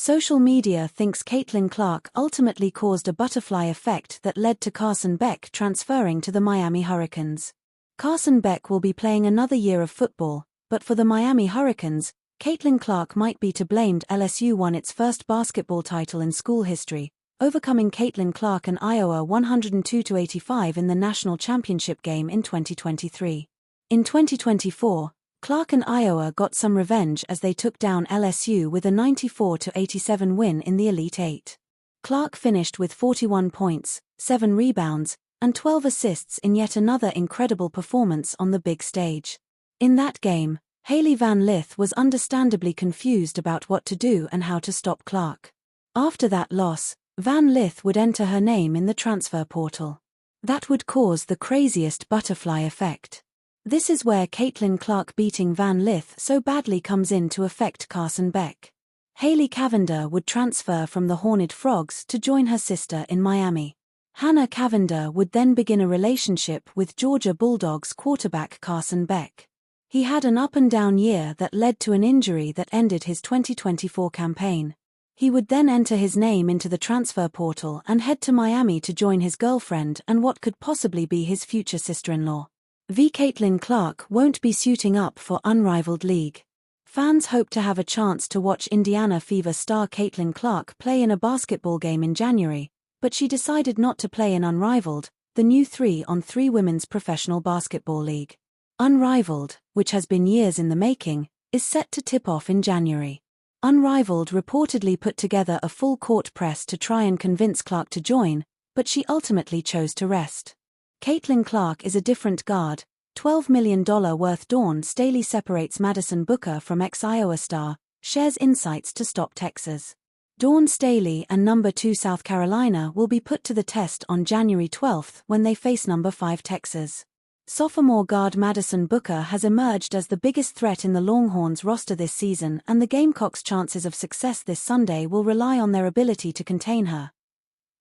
Social media thinks Caitlin Clark ultimately caused a butterfly effect that led to Carson Beck transferring to the Miami Hurricanes. Carson Beck will be playing another year of football, but for the Miami Hurricanes, Caitlin Clark might be to blame. LSU won its first basketball title in school history, overcoming Caitlin Clark and Iowa 102-85 in the national championship game in 2023. In 2024, Clark and Iowa got some revenge as they took down LSU with a 94-87 win in the Elite Eight. Clark finished with 41 points, 7 rebounds, and 12 assists in yet another incredible performance on the big stage. In that game, Hailey Van Lith was understandably confused about what to do and how to stop Clark. After that loss, Van Lith would enter her name in the transfer portal. That would cause the craziest butterfly effect. This is where Caitlin Clark beating Van Lith so badly comes in to affect Carson Beck. Haley Cavender would transfer from the Horned Frogs to join her sister in Miami. Hannah Cavender would then begin a relationship with Georgia Bulldogs quarterback Carson Beck. He had an up-and-down year that led to an injury that ended his 2024 campaign. He would then enter his name into the transfer portal and head to Miami to join his girlfriend and what could possibly be his future sister-in-law. Caitlin Clark won't be suiting up for Unrivaled League. Fans hope to have a chance to watch Indiana Fever star Caitlin Clark play in a basketball game in January, but she decided not to play in Unrivaled, the new 3-on-3 women's professional basketball league. Unrivaled, which has been years in the making, is set to tip off in January. Unrivaled reportedly put together a full court press to try and convince Clark to join, but she ultimately chose to rest. Caitlin Clark is a different guard. $12 million worth. Dawn Staley separates Madison Booker from ex-Iowa star, shares insights to stop Texas. Dawn Staley and number 2 South Carolina will be put to the test on January 12 when they face number 5 Texas. Sophomore guard Madison Booker has emerged as the biggest threat in the Longhorns roster this season, and the Gamecocks' chances of success this Sunday will rely on their ability to contain her.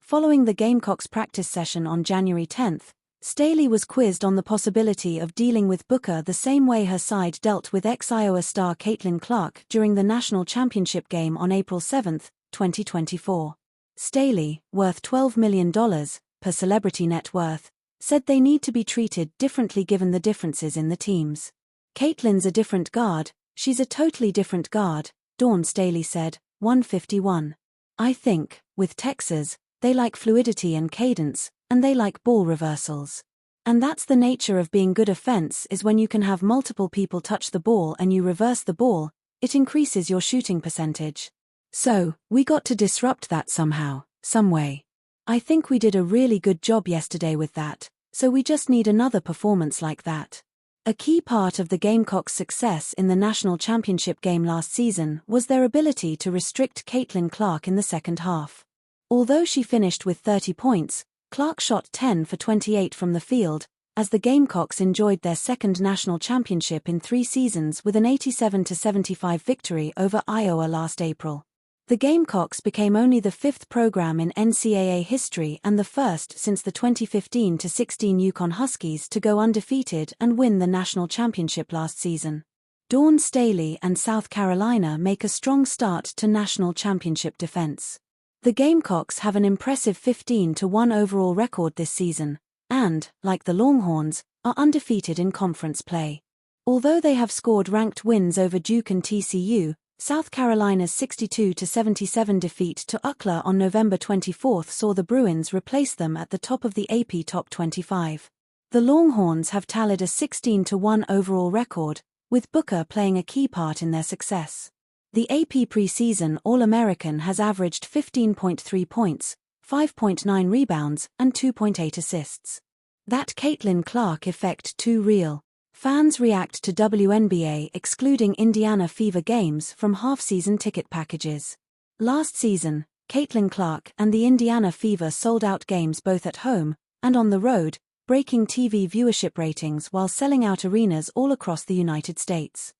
Following the Gamecocks practice session on January 10, Staley was quizzed on the possibility of dealing with Booker the same way her side dealt with ex-Iowa star Caitlin Clark during the national championship game on April 7, 2024. Staley, worth $12 million, per Celebrity Net Worth, said they need to be treated differently given the differences in the teams. Caitlin's a different guard, she's a totally different guard, Dawn Staley said, 151. I think, with Texas, they like fluidity and cadence, and they like ball reversals. And that's the nature of being good offense, is when you can have multiple people touch the ball and you reverse the ball, it increases your shooting percentage. So, we got to disrupt that somehow, some way. I think we did a really good job yesterday with that, so we just need another performance like that. A key part of the Gamecocks' success in the national championship game last season was their ability to restrict Caitlin Clark in the second half. Although she finished with 30 points, Clark shot 10 for 28 from the field, as the Gamecocks enjoyed their second national championship in 3 seasons with an 87-75 victory over Iowa last April. The Gamecocks became only the 5th program in NCAA history and the first since the 2015-16 Yukon Huskies to go undefeated and win the national championship last season. Dawn Staley and South Carolina make a strong start to national championship defense. The Gamecocks have an impressive 15-1 overall record this season, and, like the Longhorns, are undefeated in conference play. Although they have scored ranked wins over Duke and TCU, South Carolina's 62-77 defeat to UCLA on November 24 saw the Bruins replace them at the top of the AP Top 25. The Longhorns have tallied a 16-1 overall record, with Booker playing a key part in their success. The AP preseason All-American has averaged 15.3 points, 5.9 rebounds, and 2.8 assists. That Caitlin Clark effect too real. Fans react to WNBA excluding Indiana Fever games from half-season ticket packages. Last season, Caitlin Clark and the Indiana Fever sold out games both at home and on the road, breaking TV viewership ratings while selling out arenas all across the United States.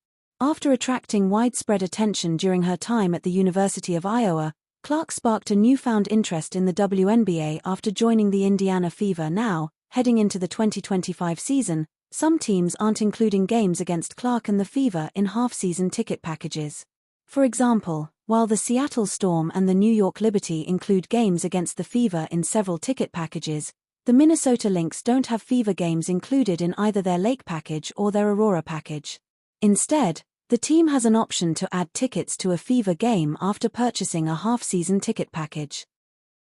After attracting widespread attention during her time at the University of Iowa, Clark sparked a newfound interest in the WNBA after joining the Indiana Fever. Now, heading into the 2025 season, some teams aren't including games against Clark and the Fever in half-season ticket packages. For example, while the Seattle Storm and the New York Liberty include games against the Fever in several ticket packages, the Minnesota Lynx don't have Fever games included in either their Lake package or their Aurora package. Instead, the team has an option to add tickets to a Fever game after purchasing a half-season ticket package.